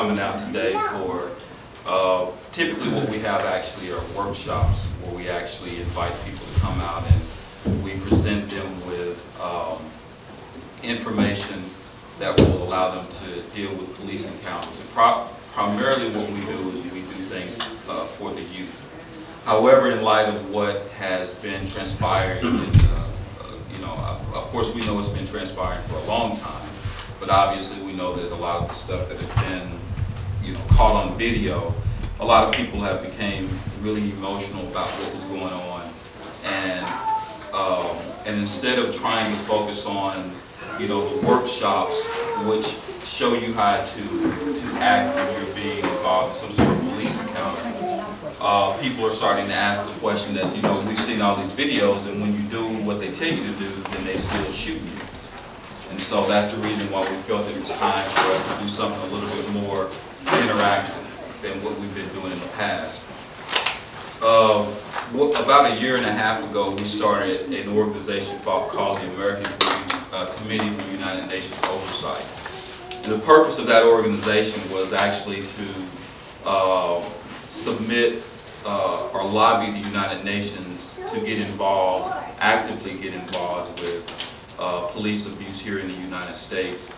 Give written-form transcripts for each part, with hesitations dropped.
coming out today for typically what we have actually are workshops where we actually invite people to come out and we present them with information that will allow them to deal with police encounters. Primarily what we do is we do things for the youth. However, in light of what has been transpiring, of course we know it's been transpiring for a long time, but obviously we know that a lot of the stuff that has been caught on video, a lot of people have become really emotional about what was going on, and instead of trying to focus on the workshops which show you how to act when you're being involved in some sort of police encounter, people are starting to ask the question that we've seen all these videos, and when you do what they tell you to do, then they still shoot you. And so that's the reason why we felt it was time for us to do something a little bit more interactive than what we've been doing in the past. About a year and a half ago, we started an organization called the American Committee for United Nations Oversight. And the purpose of that organization was actually to submit or lobby the United Nations to actively get involved with police abuse here in the United States,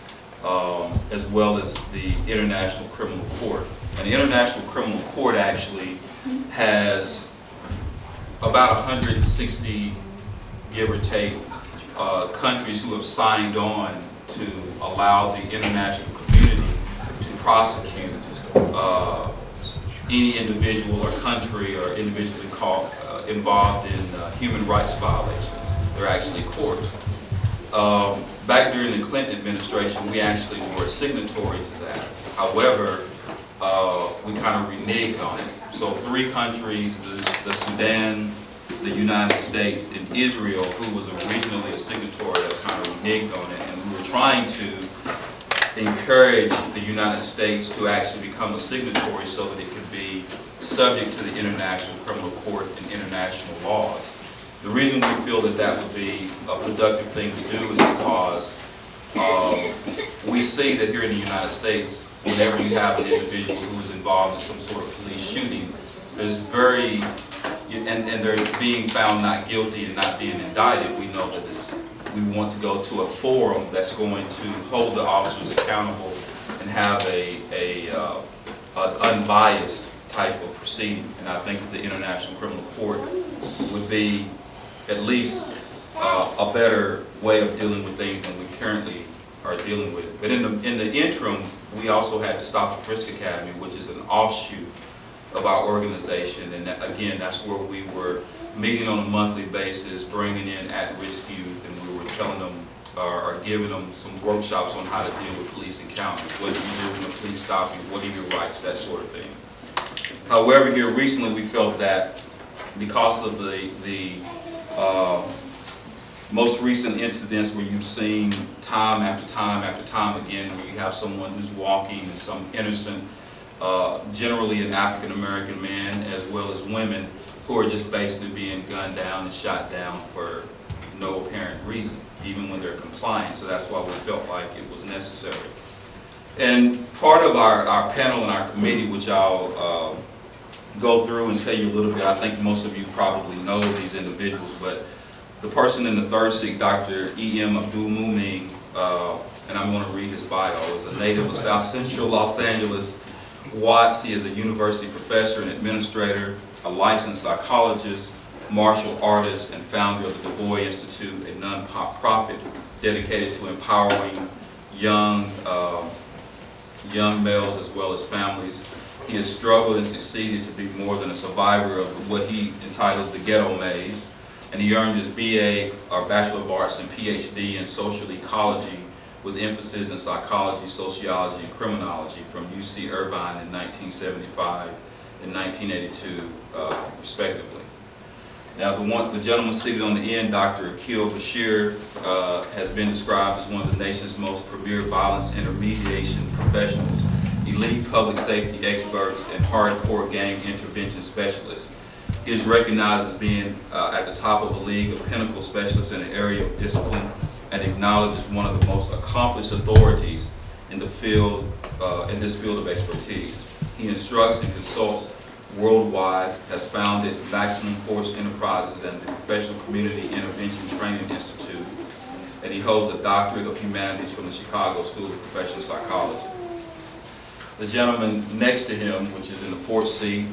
as well as the International Criminal Court. And the International Criminal Court actually has about 160, give or take, countries who have signed on to allow the international community to prosecute any individual or country or individually involved in human rights violations. They're actually courts. Back during the Clinton administration, we actually were a signatory to that. However, we kind of reneged on it. So 3 countries, the Sudan, the United States, and Israel, who was originally a signatory, have kind of reneged on it. And we were trying to encourage the United States to actually become a signatory so that it could be subject to the International Criminal Court and international laws. The reason we feel that that would be a productive thing to do is because we see that here in the United States, whenever you have an individual who is involved in some sort of police shooting, there's and they're being found not guilty and not being indicted, we know that we want to go to a forum that's going to hold the officers accountable and have an unbiased type of proceeding. And I think that the International Criminal Court would be at least a better way of dealing with things than we currently are dealing with. But in the interim, we also had the Stop the Frisk Academy, which is an offshoot of our organization, and again, that's where we were meeting on a monthly basis, bringing in at-risk youth, and we were telling them or giving them some workshops on how to deal with police encounters. What do you do when the police stop you? What are your rights? That sort of thing. However, here recently we felt that because of the most recent incidents where you've seen time after time after time again, where you have someone who's walking and some innocent, generally an African American man as well as women, who are just basically being gunned down and shot down for no apparent reason, even when they're compliant. So that's why we felt like it was necessary. And part of our panel and our committee, which I'll go through and tell you a little bit, I think most of you probably know these individuals, but the person in the third seat, Dr. E.M. Abdul-Mumin, and I'm going to read his bio, is a native of South Central Los Angeles, Watts. He is a university professor and administrator, a licensed psychologist, martial artist, and founder of the Du Bois Institute, a non-profit dedicated to empowering young males as well as families. He has struggled and succeeded to be more than a survivor of what he entitles the ghetto maze, and he earned his BA, or Bachelor of Arts, and PhD in social ecology with emphasis in psychology, sociology, and criminology from UC Irvine in 1975 and 1982, respectively. Now, the gentleman seated on the end, Dr. Akil Bashir, has been described as one of the nation's most premier violence intermediation professionals, elite public safety experts, and hardcore gang intervention specialists. He is recognized as being at the top of the league of pinnacle specialists in the area of discipline, and acknowledged as one of the most accomplished authorities in the field, in this field of expertise. He instructs and consults worldwide, has founded Maximum Force Enterprises and the Professional Community Intervention Training Institute, and he holds a Doctorate of Humanities from the Chicago School of Professional Psychology. The gentleman next to him, which is in the fourth seat,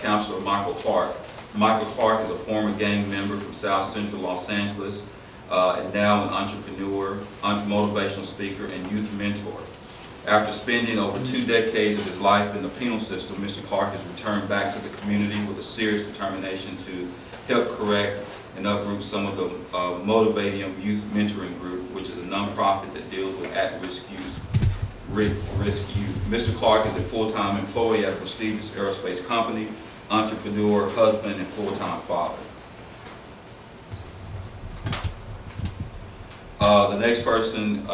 Counselor Michael Clark. Michael Clark is a former gang member from South Central Los Angeles, and now an entrepreneur, motivational speaker, and youth mentor. After spending over 2 decades of his life in the penal system, Mr. Clark has returned back to the community with a serious determination to help correct and uproot some of the Motivating Youth Mentoring Group, which is a nonprofit that deals with at-risk youth. Mr. Clark is a full-time employee at a prestigious aerospace company, entrepreneur, husband, and full-time father. The next person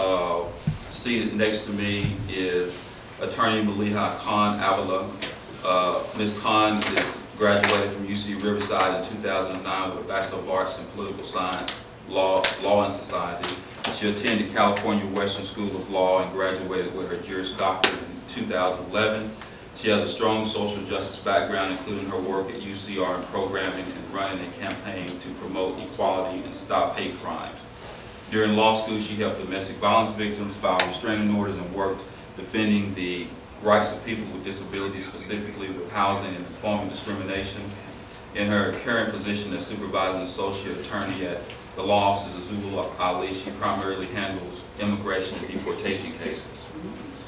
seated next to me is Attorney Maliha Khan Avila. Ms. Khan graduated from UC Riverside in 2009 with a Bachelor of Arts in Political Science, Law and Society. She attended California Western School of Law and graduated with her Juris Doctorate in 2011. She has a strong social justice background, including her work at UCR in programming and running a campaign to promote equality and stop hate crimes. During law school, she helped domestic violence victims file restraining orders and worked defending the rights of people with disabilities, specifically with housing and employment discrimination. In her current position as supervising associate attorney at the law office of Zulu Ali, she primarily handles immigration and deportation cases.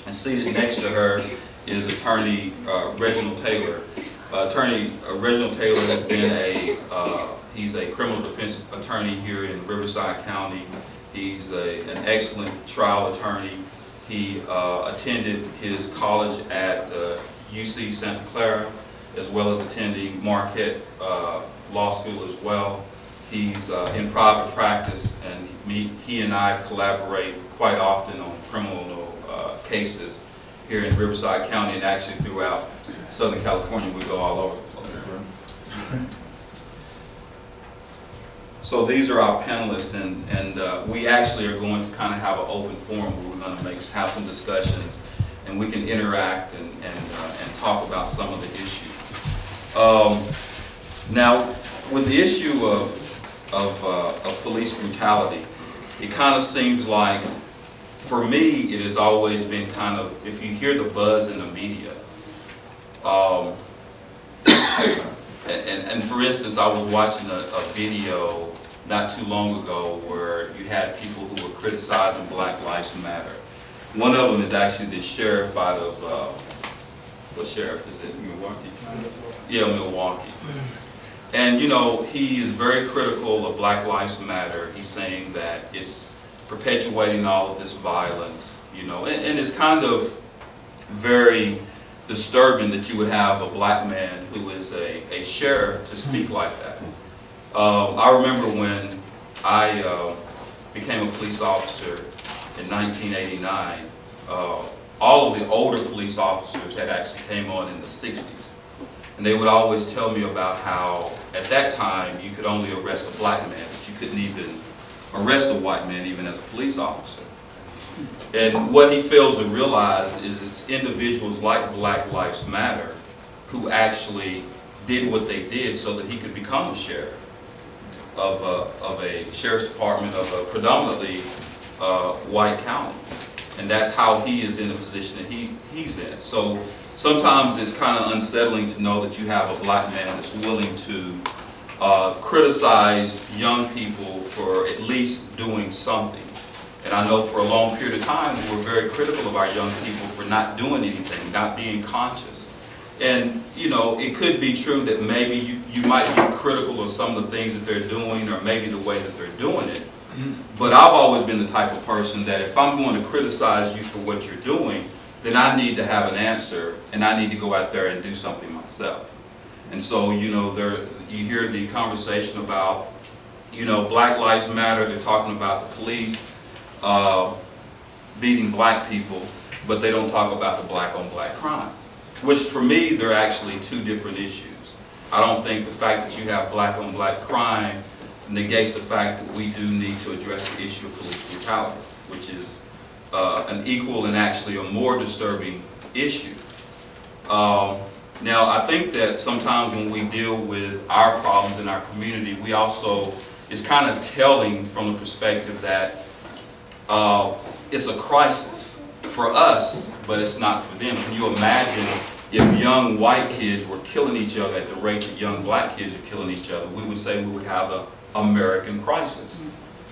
And seated next to her is Attorney Reginald Taylor. Attorney Reginald Taylor has been he's a criminal defense attorney here in Riverside County. He's an excellent trial attorney. He attended his college at UC Santa Clara, as well as attending Marquette Law School as well. He's in private practice, and he and I collaborate quite often on criminal cases here in Riverside County, and actually throughout Southern California. We go all over the place. So these are our panelists, and we actually are going to kind of have an open forum where we're going to have some discussions, and we can interact and talk about some of the issues. Now, with the issue of police brutality, it kind of seems like, for me, it has always been kind of, if you hear the buzz in the media, and for instance, I was watching a video not too long ago where you had people who were criticizing Black Lives Matter. One of them is actually the sheriff out of, what sheriff is it, Milwaukee? Yeah, Milwaukee. And you know, he is very critical of Black Lives Matter. He's saying that it's perpetuating all of this violence, you know, and it's kind of very disturbing that you would have a black man who is a sheriff to speak like that. I remember when I became a police officer in 1989, all of the older police officers had actually came on in the 60s. And they would always tell me about how, at that time, you could only arrest a black man, but you couldn't even arrest a white man even as a police officer. And what he fails to realize is it's individuals like Black Lives Matter who actually did what they did so that he could become a sheriff of a sheriff's department of a predominantly white county. And that's how he is in the position that he's in. So sometimes it's kind of unsettling to know that you have a black man that's willing to criticize young people for at least doing something. And I know for a long period of time we were very critical of our young people for not doing anything, not being conscious. And you know, it could be true that maybe you might be critical of some of the things that they're doing, or maybe the way that they're doing it. But I've always been the type of person that if I'm going to criticize you for what you're doing, then I need to have an answer, and I need to go out there and do something myself. And so, you know, you hear the conversation about, you know, Black Lives Matter. They're talking about the police beating black people, but they don't talk about the black-on-black crime, which for me, they're actually two different issues. I don't think the fact that you have black-on-black crime negates the fact that we do need to address the issue of police brutality, which is an equal and actually a more disturbing issue. Now, I think that sometimes when we deal with our problems in our community, we also, it's kind of telling from the perspective that it's a crisis for us, but it's not for them. Can you imagine if young white kids were killing each other at the rate that young black kids are killing each other? We would say we would have an American crisis.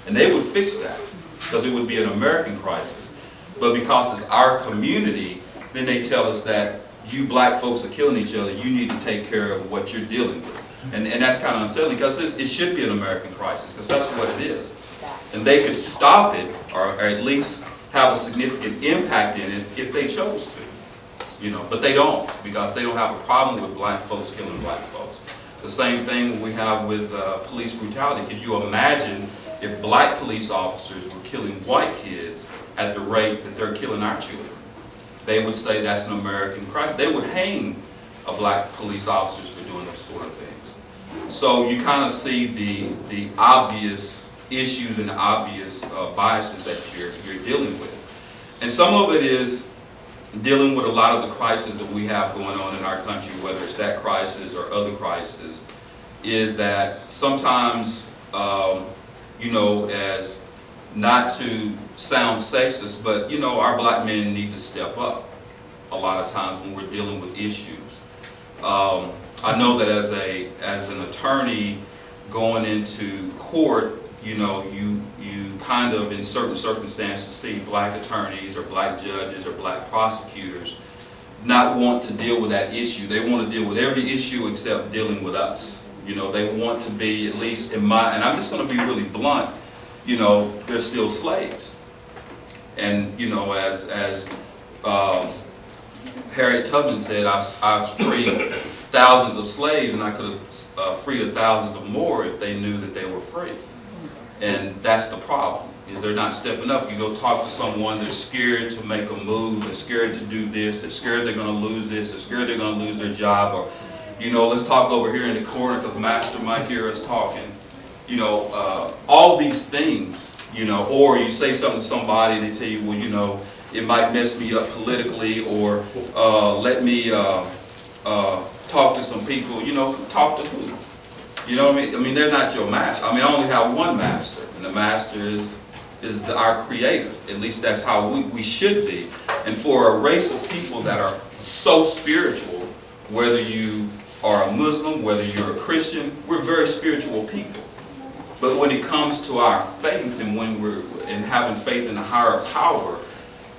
And they would fix that, because it would be an American crisis. But because it's our community, then they tell us that you black folks are killing each other, you need to take care of what you're dealing with. And that's kind of unsettling, because it should be an American crisis, because that's what it is. And they could stop it, or at least have a significant impact in it if they chose to. You know, but they don't, because they don't have a problem with black folks killing black folks. The same thing we have with police brutality. Could you imagine if black police officers were killing white kids at the rate that they're killing our children? They would say that's an American crisis. They would hang a black police officers for doing those sort of things. So you kind of see the obvious issues and the obvious biases that you're dealing with. And some of it is dealing with a lot of the crises that we have going on in our country, whether it's that crisis or other crises, is that sometimes, you know, as not to sound sexist, but, you know, our black men need to step up a lot of times when we're dealing with issues. I know that as an attorney going into court, you know, you kind of, in certain circumstances, see black attorneys or black judges or black prosecutors not want to deal with that issue. They want to deal with every issue except dealing with us. You know, they want to be, at least in my, and I'm just going to be really blunt, you know, they're still slaves. And, you know, as Harriet Tubman said, I've freed thousands of slaves, and I could have freed thousands of more if they knew that they were free. And that's the problem, is they're not stepping up. You go talk to someone, they're scared to make a move, they're scared to do this, they're scared they're going to lose this, they're scared they're going to lose their job, or, you know, let's talk over here in the corner because Master might hear us talking. You know, all these things, you know, or you say something to somebody and they tell you, well, you know, it might mess me up politically, or let me talk to some people. You know, talk to who? You know what I mean? I mean, they're not your master. I mean, I only have one master, and the master is our creator. At least that's how we should be. And for a race of people that are so spiritual, whether you are a Muslim, whether you're a Christian, we're very spiritual people. But when it comes to our faith, and when we're in having faith in a higher power,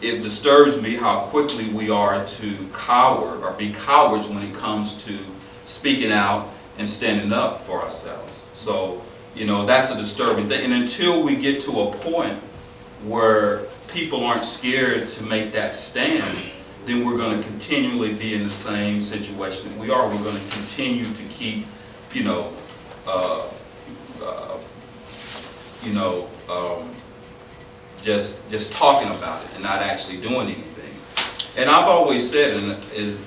it disturbs me how quickly we are to cower or be cowards when it comes to speaking out and standing up for ourselves. So, you know, that's a disturbing thing. And until we get to a point where people aren't scared to make that stand, then we're going to continually be in the same situation that we are. We're going to continue to keep, you know, just talking about it and not actually doing anything. And I've always said, and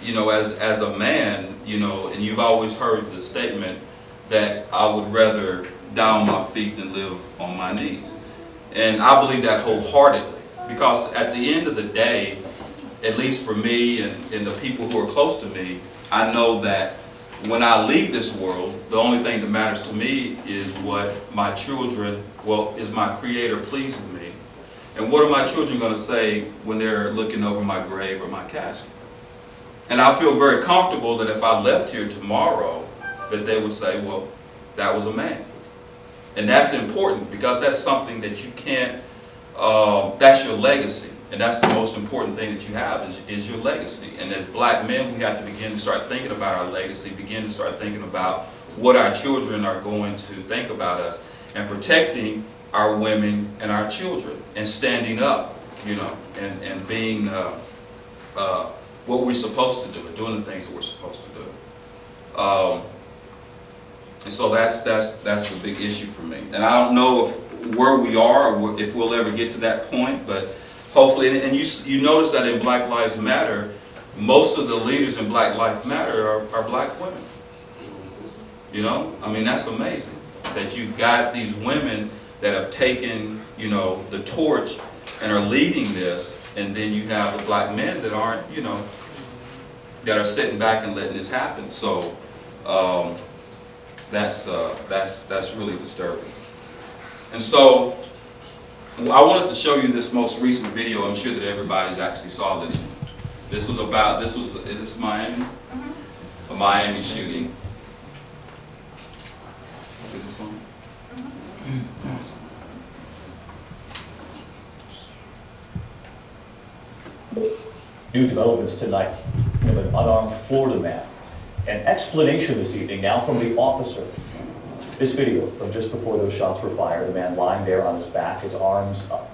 you know, as a man, you know, and you've always heard the statement that I would rather die on my feet than live on my knees. And I believe that wholeheartedly, because at the end of the day, at least for me and the people who are close to me, I know that when I leave this world, the only thing that matters to me is what my children, well, is my Creator pleased with me? And what are my children going to say when they're looking over my grave or my casket? And I feel very comfortable that if I left here tomorrow, that they would say, well, that was a man. And that's important, because that's something that you can't, that's your legacy. And that's the most important thing that you have is your legacy. And as black men, we have to begin to start thinking about our legacy, begin to start thinking about what our children are going to think about us, and protecting our women and our children, and standing up, you know, and being what we're supposed to do, and doing the things that we're supposed to do. And so that's a big issue for me. And I don't know where we are, or if we'll ever get to that point, but hopefully, and you notice that in Black Lives Matter, most of the leaders in Black Lives Matter are black women. You know, I mean, that's amazing that you've got these women that have taken, you know, the torch and are leading this, and then you have the black men that aren't, you know, that are sitting back and letting this happen. So that's really disturbing. And so I wanted to show you this most recent video. I'm sure that everybody's actually saw this one. This was about, is this Miami? A Miami shooting. Is this on? New developments tonight of an unarmed Florida man. An explanation this evening now from the officer. This video from just before those shots were fired, the man lying there on his back, his arms up.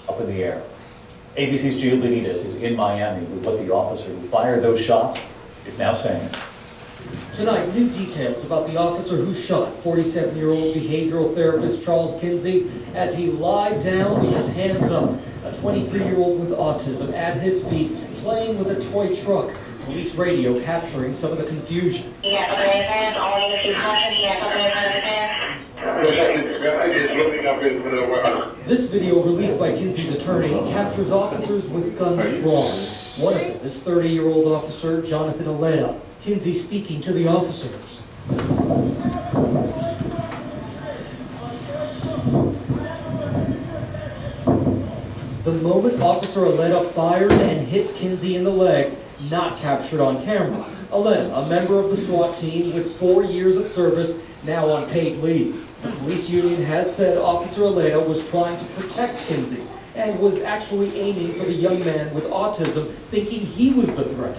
Up in the air. ABC's Gio Benitez is in Miami with what the officer who fired those shots is now saying. Tonight, new details about the officer who shot 47-year-old behavioral therapist Charles Kinsey as he lied down with his hands up. A 23-year-old with autism at his feet, playing with a toy truck. Police radio capturing some of the confusion. This video, released by Kinsey's attorney, captures officers with guns drawn. One of them is 30-year-old officer Jonathan Alea. Kinsey speaking to the officers. The moment Officer Alea fires and hits Kinsey in the leg, not captured on camera. Alea, a member of the SWAT team with 4 years of service, now on paid leave. The police union has said Officer Alea was trying to protect Kinsey and was actually aiming for the young man with autism, thinking he was the threat.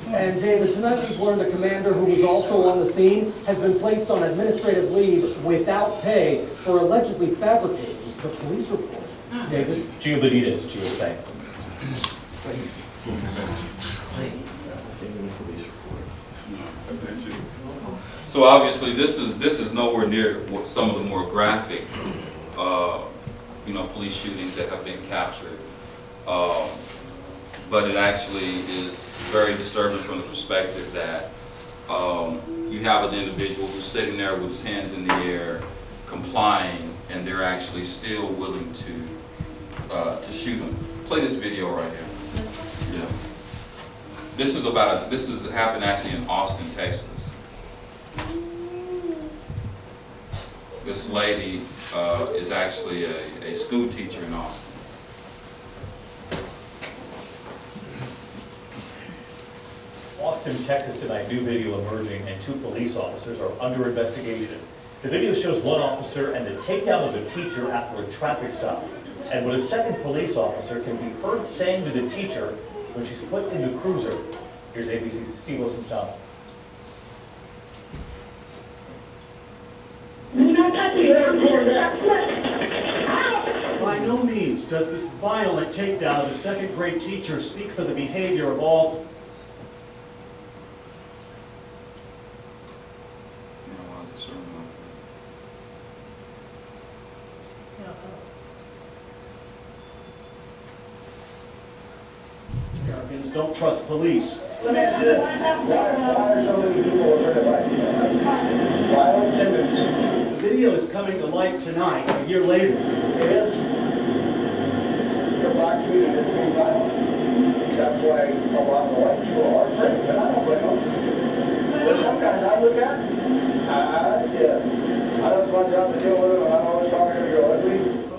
And David, tonight we've learned a commander who was also on the scene has been placed on administrative leave without pay for allegedly fabricating the police report. David? Gio Benitez, Gio, thank you. So obviously, this is nowhere near what some of the more graphic, you know, police shootings that have been captured. But it actually is very disturbing from the perspective that you have an individual who's sitting there with his hands in the air, complying, and they're actually still willing to shoot him. Play this video right here. Yeah. This happened actually in Austin, Texas. This lady is actually a school teacher in Austin. Austin, Texas tonight, new video emerging, and 2 police officers are under investigation. The video shows one officer and the takedown of a teacher after a traffic stop. And what a second police officer can be heard saying to the teacher when she's put in the cruiser. Here's ABC's Steve Wilson-Sala. By no means does this violent takedown of a second-grade teacher speak for the behavior of all. Americans don't trust police. The video is coming to light tonight, a year later. That's why a lot of white people are afraid, but I don't blame them. There's some guys I look at, I don't want to deal with them, and I'm always talking to go.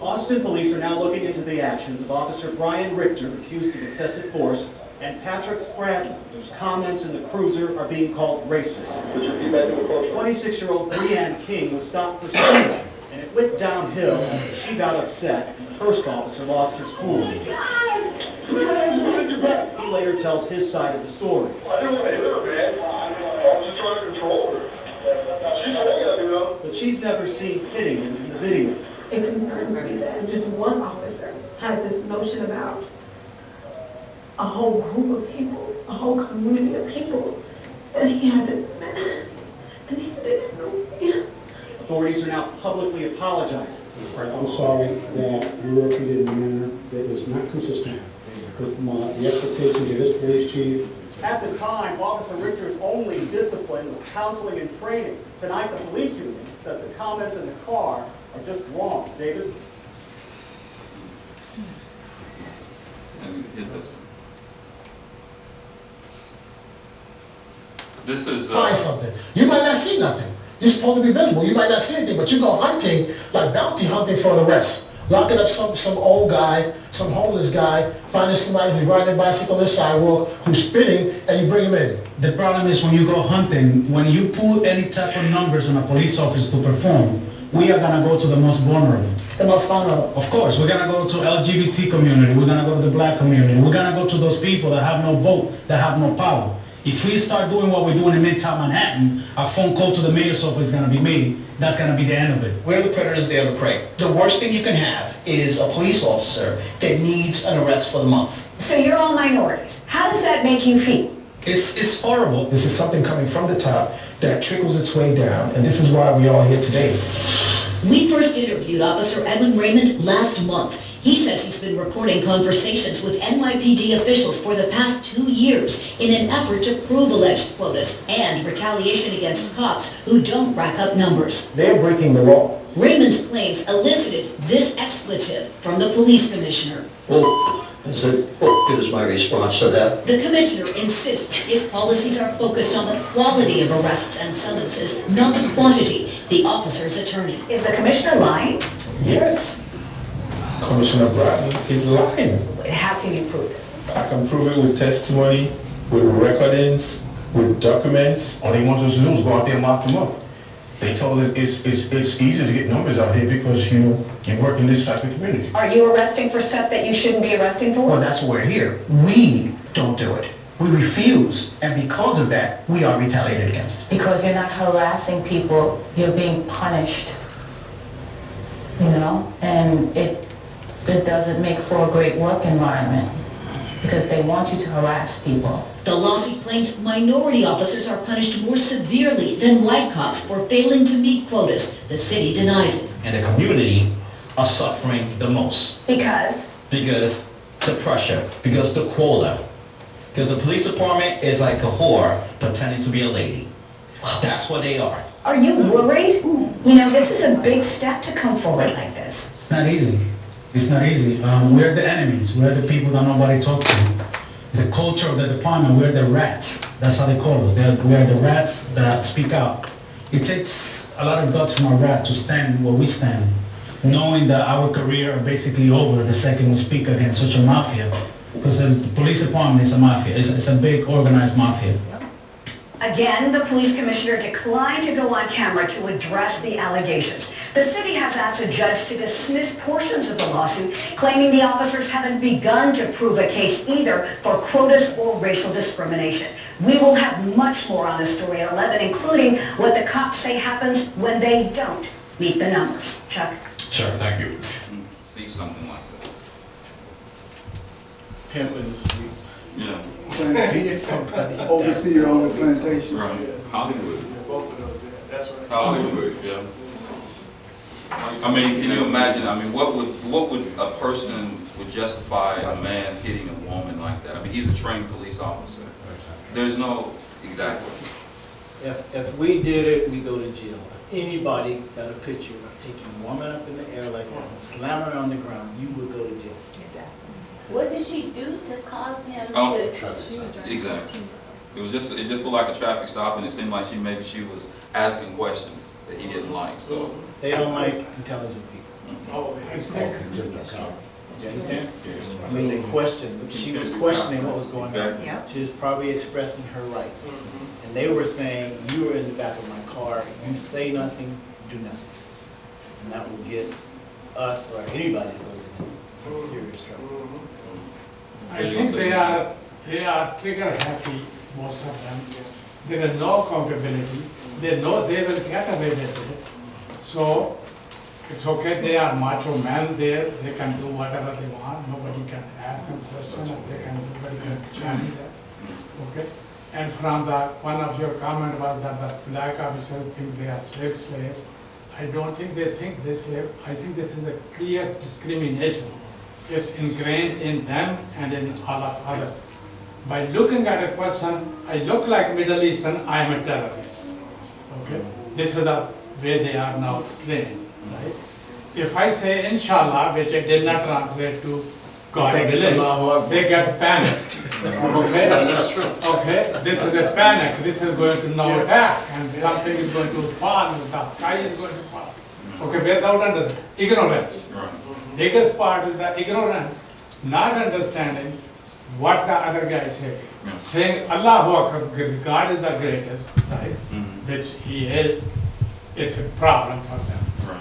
Austin police are now looking into the actions of Officer Brian Richter, accused of excessive force, and Patrick Spradlin, whose comments in the cruiser are being called racist. 26-year-old Breanne King was stopped for speeding, and it went downhill after she got upset and the first officer lost his cool. He later tells his side of the story. I didn't want to hit her, man. I was just trying to control her. She's holding, you know. But she's never seen hitting him in the video. It concerns me that just one officer has this notion about a whole group of people, a whole community of people that he hasn't met. And he didn't know me. Authorities are now publicly apologizing. I'm sorry that you were treated in a manner that is not consistent with the expectations of this police chief At the time, Officer Richter's only discipline was counseling and training. Tonight, the police union says the comments in the car are just wrong. David? And hit this one. This is, Find something. You might not see nothing. You're supposed to be visible. You might not see anything, but you go hunting, like bounty hunting for an arrest. Locking up some old guy, some homeless guy, finding somebody who's riding a bicycle on the sidewalk, who's spitting, and you bring him in. The problem is when you go hunting, when you put any type of numbers on a police officer to perform, we are gonna go to the most vulnerable. The most vulnerable. Of course, we're gonna go to LGBT community, we're gonna go to the black community, we're gonna go to those people that have no vote, that have no power. If we start doing what we're doing in Midtown Manhattan, a phone call to the mayor's office is gonna be made. That's gonna be the end of it. We're the predators, they're the prey. The worst thing you can have is a police officer that needs an arrest for the month. So you're all minorities. How does that make you feel? It's horrible. This is something coming from the top that trickles its way down, and this is why we are here today. We first interviewed Officer Edwin Raymond last month. He says he's been recording conversations with NYPD officials for the past 2 years in an effort to prove alleged quotas and retaliation against cops who don't rack up numbers. They're breaking the law. Raymond's claims elicited this expletive from the police commissioner. Is my response to that. The commissioner insists his policies are focused on the quality of arrests and summonses, not the quantity. The officer's attorney. Is the commissioner lying? Yes. Commissioner Bradley is lying. How can you prove this? I can prove it with testimony, with recordings, with documents. All they want us to do is go out there and lock them up. They told us it's easy to get numbers out here because you work in this type of community. Are you arresting for stuff that you shouldn't be arresting for? Well, that's why we're here. We don't do it. We refuse, and because of that, we are retaliated against. Because you're not harassing people, you're being punished. You know, and it doesn't make for a great work environment because they want you to harass people. The lawsuit claims minority officers are punished more severely than white cops for failing to meet quotas. The city denies it. And the community are suffering the most. Because? Because the pressure, because the quota. Because the police department is like a whore pretending to be a lady. That's what they are. Are you worried? You know, this is a big step to come forward like this. It's not easy. It's not easy. We're the enemies. We're the people that nobody talks to. The culture of the department, we're the rats. That's how they call us. We're the rats that speak out. It takes a lot of guts from a rat to stand where we stand, knowing that our career are basically over the second we speak against such a mafia. Because the police department is a mafia. It's a big organized mafia. Again, the police commissioner declined to go on camera to address the allegations. The city has asked a judge to dismiss portions of the lawsuit, claiming the officers haven't begun to prove a case either for quotas or racial discrimination. We will have much more on this story at 11, including what the cops say happens when they don't meet the numbers. Chuck? Sure, thank you. See something like that. Pimping the street. Yeah. Oversee all the plantation. Right. Hollywood. Both of those, yeah. That's right. Hollywood, yeah. I mean, can you imagine, I mean, what would a person would justify a man hitting a woman like that? I mean, he's a trained police officer. There's no, exactly. If we did it, we go to jail. If anybody got a picture of taking a woman up in the air like that and slam her on the ground, you would go to jail. Exactly. What did she do to cause him Oh, to? exactly. It just looked like a traffic stop, and it seemed like she was asking questions that he didn't like, so. They don't like intelligent people. Oh, You understand? I mean, they questioned, she was questioning what was going on. Yep. She was probably expressing her rights. And they were saying, you were in the back of my car, you say nothing, do nothing. And that will get us or anybody that goes in some serious trouble. I think they are trigger happy, most of them. There is no accountability. They know they will get away with it. So it's okay, they are macho men there, they can do whatever they want, nobody can ask them questions, nobody can challenge them. Okay? And from one of your comment was that the black officers think they are slaves. I don't think they think they're slave. I think this is a clear discrimination. It's ingrained in them and in all of others. by looking at a person, I look like Middle Eastern, I am a terrorist. Okay? This is the way they are now trained, right? If I say Inshallah, which I did not translate to God willing, they get panicked. Okay? That's true. Okay? This is a panic, this is going to now attack, and something is going to fall, the sky is going to fall. Okay, without ignorance. Biggest part is the ignorance, not understanding what the other guy is saying. Saying Allahu Akbar, God is the greatest, right? Which he is, it's a problem for them.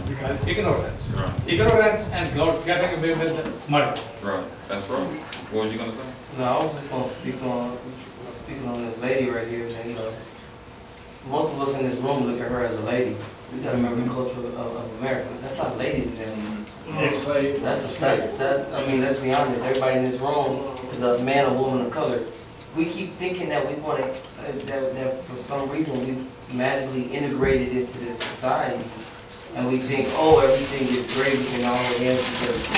Because ignorance. Ignorance and not getting away with the murder. Right, that's right. What was you gonna say? No, I was just gonna speak on this lady right here. And, you know, most of us in this room look at her as a lady. We gotta remember the culture of America. That's not lady. I mean, let's be honest. Everybody in this room is a man or woman of color. We keep thinking that we want to, that for some reason we magically integrated into this society, and we think, oh, everything is great. We can all dance because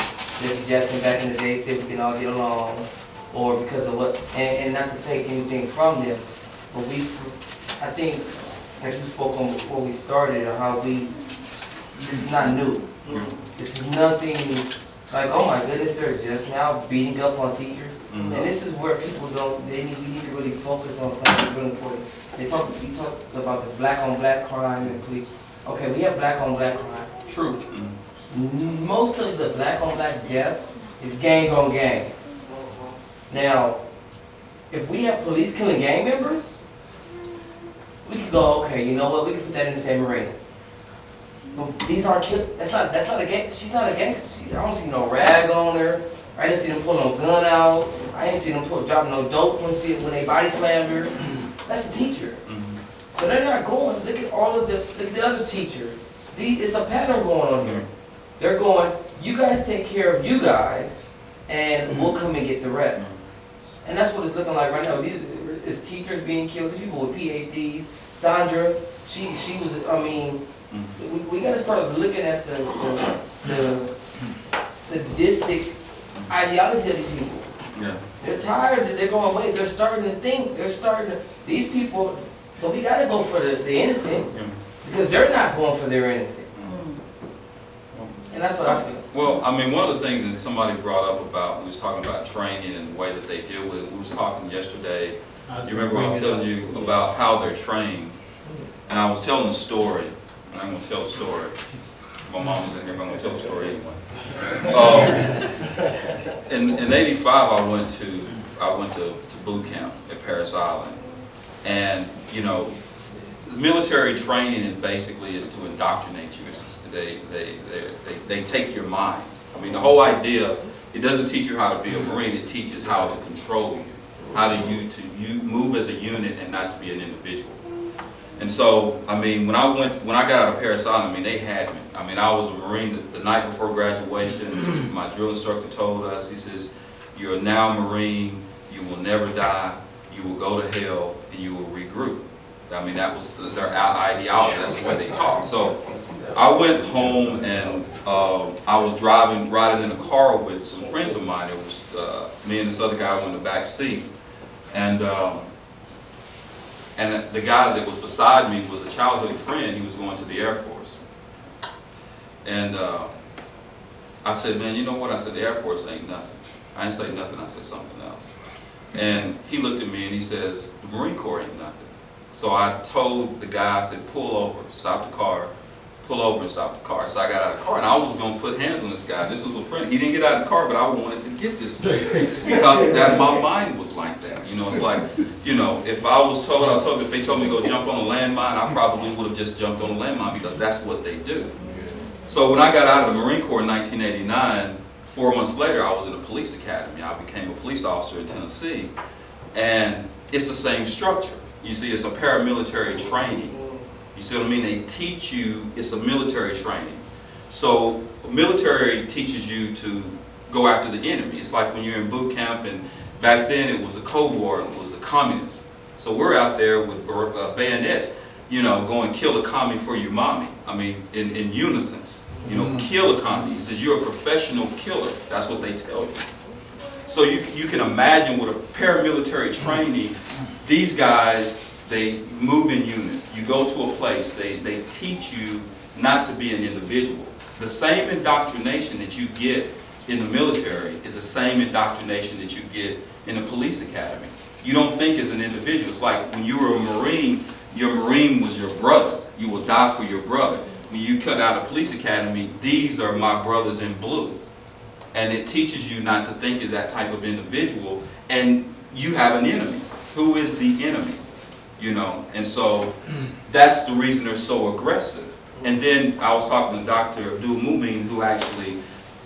Jesse Jackson back in the day said we can all get along, or because of what, and not to take anything from them, but I think, like you spoke on before we started, or how this is not new. This is nothing like, oh my goodness, they're just now beating up on teachers. And this is where people we need to really focus on something really important. You talk about the black on black crime and police. Okay, we have black on black crime, true. Most of the black on black death is gang on gang. Now, if we have police killing gang members, we could go, okay, you know what, we can put that in the same arena. But these aren't that's not a gang, she's not a gangster. I don't see no rag on her. I didn't see them pull no gun out. I didn't see them drop no dope when they body slammed her. That's a teacher. So they're not going, look at all of the other teachers. It's a pattern going on here. They're going, you guys take care of you guys, and we'll come and get the rest. And that's what it's looking like right now. It's teachers being killed, people with PhDs. Sandra, she was, I mean, we got to start looking at the sadistic ideology of these people. Yeah. They're tired that they're going away. They're starting to think. These people, so we got to go for the innocent, because they're not going for their innocent. And that's what I feel. Well, I mean, one of the things that somebody brought up about, we was talking about training and the way that they deal with it. We was talking yesterday, you remember I was telling you about how they're trained. And I was telling the story, and I'm going to tell the story. My mom's in here, but I'm going to tell the story anyway. In '85, I went to boot camp at Paris Island. And, you know, military training basically is to indoctrinate you. They take your mind. I mean, the whole idea, it doesn't teach you how to be a Marine, it teaches how to control you. How do you move as a unit and not to be an individual. And so, I mean, when I got out of Paris Island, I mean, they had me. I mean, I was a Marine the night before graduation. My drill instructor told us, he says, you're now a Marine, you will never die, you will go to hell, and you will regroup. I mean, that was their ideology, that's the way they talk. So I went home and I was riding in a car with some friends of mine. It was me and this other guy were in the back seat. And the guy that was beside me was a childhood friend. He was going to the Air Force. And I said, man, you know what? I said, the Air Force ain't nothing. I didn't say nothing, I said something else. And he looked at me and he says, the Marine Corps ain't nothing. So I told the guy, I said, pull over, stop the car, pull over and stop the car. So I got out of the car and I was going to put hands on this guy. This was a friend. He didn't get out of the car, but I wanted to get this dude because my mind was like that. You know, it's like, you know, if if they told me to go jump on a landmine, I probably would have just jumped on a landmine because that's what they do. So when I got out of the Marine Corps in 1989, 4 months later, I was in a police academy. I became a police officer in Tennessee. And it's the same structure. You see, it's a paramilitary training. You see what I mean? They teach you, it's a military training. So military teaches you to go after the enemy. It's like when you're in boot camp, and back then it was the Cold War, it was the communists. So we're out there with bayonets, you know, going kill a commie for your mommy. I mean, in unison, you know, kill a commie. He says, you're a professional killer. That's what they tell you. So you can imagine with a paramilitary training, these guys, they move in units. You go to a place, they teach you not to be an individual. The same indoctrination that you get in the military is the same indoctrination that you get in a police academy. You don't think as an individual. It's like when you were a Marine, your Marine was your brother. You will die for your brother. When you cut out of police academy, these are my brothers in blue. And it teaches you not to think as that type of individual, and you have an enemy. Who is the enemy? You know, and so that's the reason they're so aggressive. And then I was talking to Dr. Abdul Mumin, who actually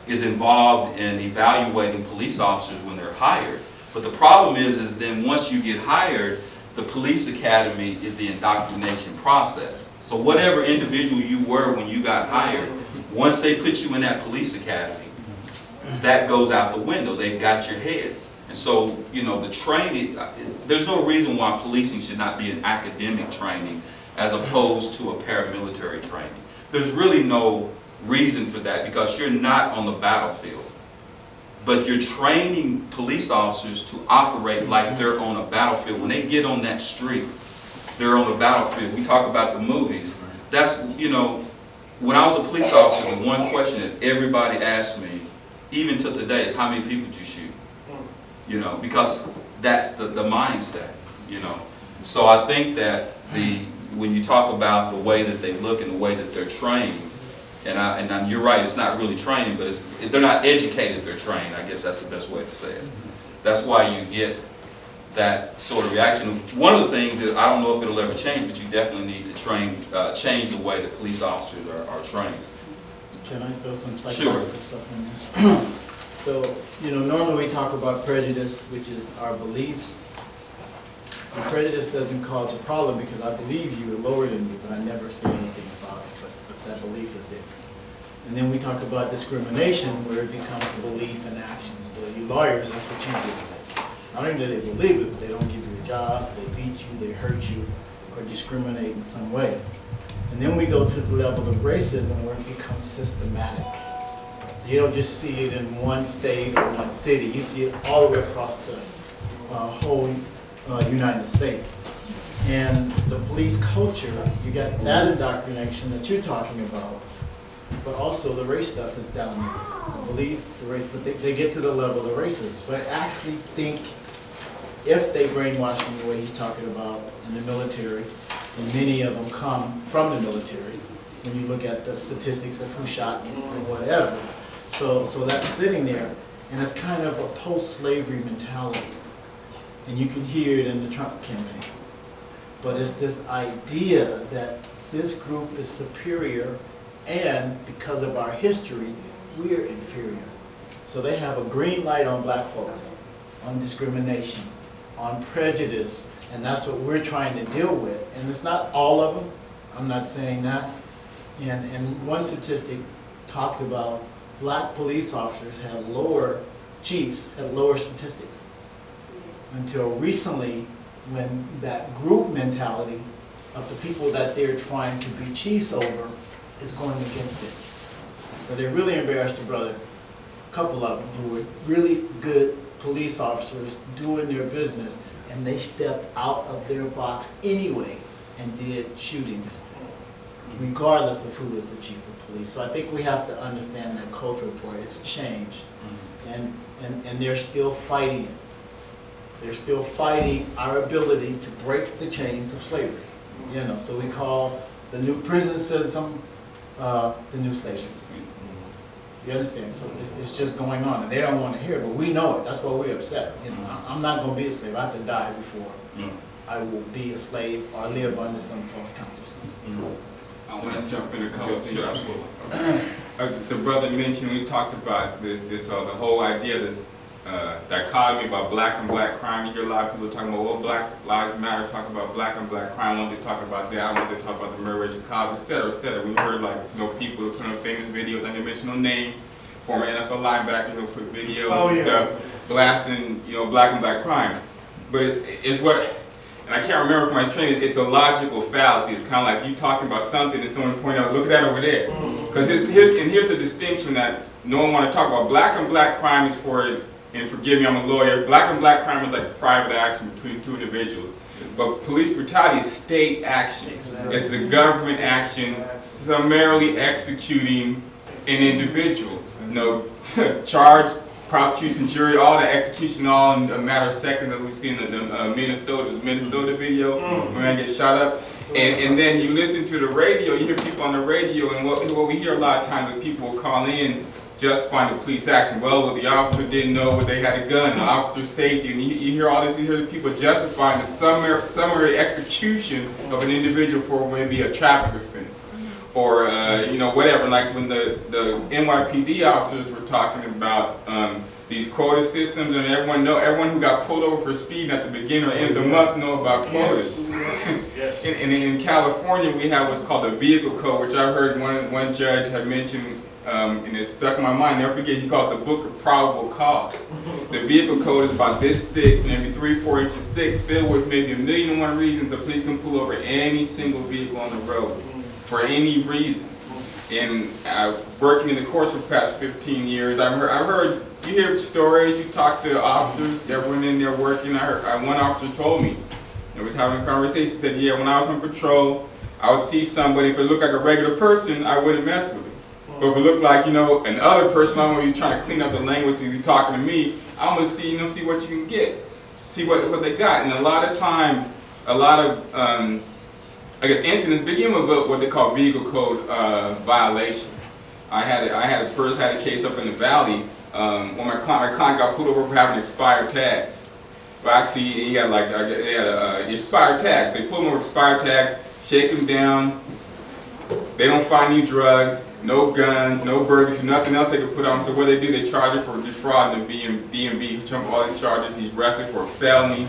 is involved in evaluating police officers when they're hired. But the problem is then once you get hired, the police academy is the indoctrination process. So whatever individual you were when you got hired, once they put you in that police academy, that goes out the window. They've got your head. And so, you know, the training, there's no reason why policing should not be an academic training as opposed to a paramilitary training. There's really no reason for that because you're not on the battlefield. But you're training police officers to operate like they're on a battlefield. When they get on that street, they're on the battlefield. We talk about the movies. That's, you know, when I was a police officer, the one question that everybody asked me, even to today, is how many people did you shoot? You know, because that's the mindset, you know. So I think that when you talk about the way that they look and the way that they're trained, and you're right, it's not really training, but they're not educated, they're trained. I guess that's the best way to say it. That's why you get that sort of reaction. One of the things that I don't know if it'll ever change, but you definitely need to change the way that police officers are trained. Can I throw some psychological stuff in there? So, you know, normally we talk about prejudice, which is our beliefs. And prejudice doesn't cause a problem because I believe you are lower than you, but I never say anything about it, but that belief is there. And then we talk about discrimination, where it becomes belief and actions. So you lawyers, that's what you do. Not only do they believe it, but they don't give you a job, they beat you, they hurt you, or discriminate in some way. And then we go to the level of racism where it becomes systematic. So you don't just see it in one state or one city, you see it all the way across the whole United States. And the police culture, you got that indoctrination that you're talking about, but also the race stuff is down there. I believe the race, but they get to the level of racism. But I actually think if they brainwash them the way he's talking about in the military, and many of them come from the military, when you look at the statistics of who shot and whatever. So that's sitting there, and it's kind of a post-slavery mentality. And you can hear it in the Trump campaign. But it's this idea that this group is superior, and because of our history, we're inferior. So they have a green light on black folks, on discrimination, on prejudice, and that's what we're trying to deal with. And it's not all of them, I'm not saying that. And one statistic talked about black police officers had lower, chiefs had lower statistics. Until recently, when that group mentality of the people that they're trying to be chiefs over is going against it. So they really embarrassed a brother, a couple of them who were really good police officers doing their business, and they stepped out of their box anyway and did shootings, regardless of who was the chief of police. So I think we have to understand that cultural part. It's changed, and they're still fighting it. They're still fighting our ability to break the chains of slavery. You know, so we call the new prison system the new slave system. You understand? So it's just going on, and they don't want to hear it, but we know it. That's why we're upset. You know, I'm not going to be a slave. I have to die before I will be a slave or live under some false consciousness. I want to jump in a couple of things. The brother mentioned, we talked about this the whole idea, this dichotomy about black and black crime. You hear a lot of people talking about, well, Black Lives Matter, talk about black and black crime. I want to talk about that. I want to talk about the murder of Chicago, et cetera, et cetera. We heard, like, you know, people who put on famous videos, I didn't mention no names, former NFL linebackers who put videos and stuff blasting, you know, black and black crime. But it's what, and I can't remember from my training, it's a logical fallacy. It's kind of like you talking about something and someone pointing out, look at that over there. Because here's a distinction that no one want to talk about. Black and black crime is for and forgive me, I'm a lawyer, black on black crime is like private action between two individuals. But police brutality is state action. It's a government action summarily executing an individual. You know, charge, prosecution, jury, all the execution, all in a matter of seconds, as we see in the Minnesota video, when man gets shot up. And then you listen to the radio, you hear people on the radio, and what we hear a lot of times is people will call in justifying the police action. Well, the officer didn't know, but they had a gun, the officer saved you. And you hear all this, you hear the people justifying the summary execution of an individual for maybe a traffic offense. Or, you know, whatever, like when the NYPD officers were talking about these quota systems, and everyone who got pulled over for speeding at the beginning or end of the month know about quotas. Yes. And in California, we have what's called the vehicle code, which I heard one judge had mentioned, and it stuck in my mind. Never forget, he called it the Book of Probable Cause. The vehicle code is about this thick, maybe 3-4 inches thick, filled with maybe 1,000,001 reasons a police can pull over any single vehicle on the road for any reason. And working in the courts for the past 15 years, I've heard, you hear stories, you talk to officers that went in there working. I heard one officer told me, I was having a conversation, said, yeah, when I was on patrol, I would see somebody, if it looked like a regular person, I wouldn't mess with him. But if it looked like, you know, another person, I'm always trying to clean up the language, he's talking to me, I'm gonna see, you know, see what you can get, see what they got. And a lot of times, a lot of, I guess incidents begin with what they call vehicle code violations. I had a case up in the valley when my client got pulled over for having expired tags. But actually, he had expired tags. They pull him over expired tags, shake him down. They don't find any drugs, no guns, no burglaries, nothing else they could put on him. So what they do, they charge him for defrauding the DMV, jump all these charges. He's arrested for a felony.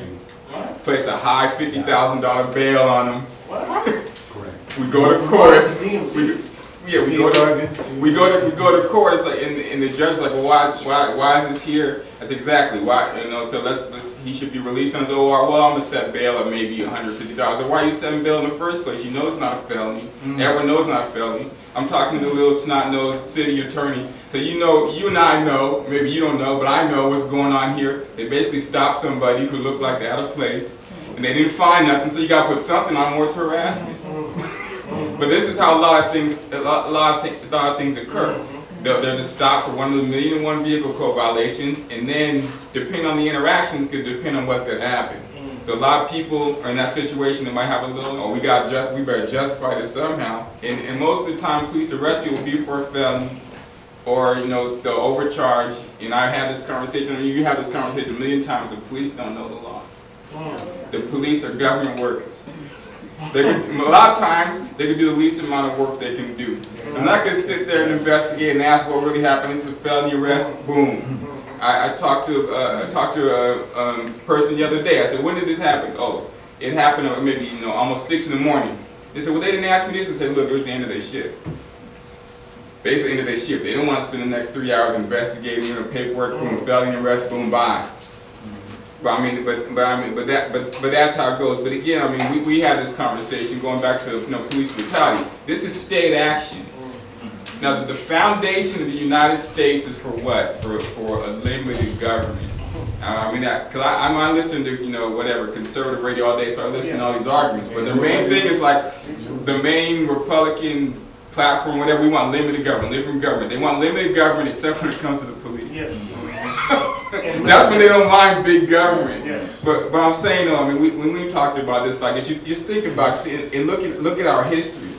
Place a high $50,000 bail on him. We go to court. We go to court. It's like, and the judge's like, well, why is this here? That's exactly why. You know, so he should be released on his OR. Well, I'm gonna set bail of maybe $150. So why are you setting bail in the first place? You know it's not a felony. Everyone knows it's not a felony. I'm talking to the little snot-nosed city attorney. So you know, you and I know, maybe you don't know, but I know what's going on here. They basically stopped somebody who looked like they had a place, and they didn't find nothing. So you got to put something on more to harassment. But this is how a lot of things occur. There's a stop for one of the 1,000,001 vehicle code violations, and then depending on the interactions, could depend on what's going to happen. So a lot of people are in that situation that might have a little, oh, we better justify this somehow. And most of the time, police arrest you will be for a felony, or you know, they'll overcharge. And I had this conversation, and you have this conversation a million times. The police don't know the law. The police are government workers. A lot of times, they can do the least amount of work they can do. So I'm not going to sit there and investigate and ask what really happened. It's a felony arrest, boom. I talked to a person the other day. I said, when did this happen? Oh, it happened at maybe almost 6 in the morning. They said, well, they didn't ask me this. I said, look, it was the end of their shift. Basically, the end of their shift. They don't want to spend the next 3 hours investigating the paperwork, boom, felony arrest, boom, bye. But that's how it goes. But again, I mean, we had this conversation going back to police brutality. This is state action. Now, the foundation of the United States is for what? For a limited government. I mean, because I listen to whatever conservative radio all day, so I listen to all these arguments. But the main thing is like the main Republican platform, whatever. We want limited government. They want limited government, except when it comes to the police. Yes. That's when they don't mind big government. Yes. But I'm saying though, I mean, when we talked about this, like, if you just think about and look at our history.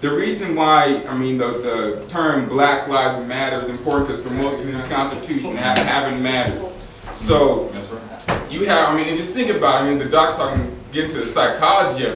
The reason why, I mean, the term Black Lives Matter is important because for most of the Constitution haven't mattered. So you have, I mean, and just think about it. I mean, the doc's talking, get into the psychology of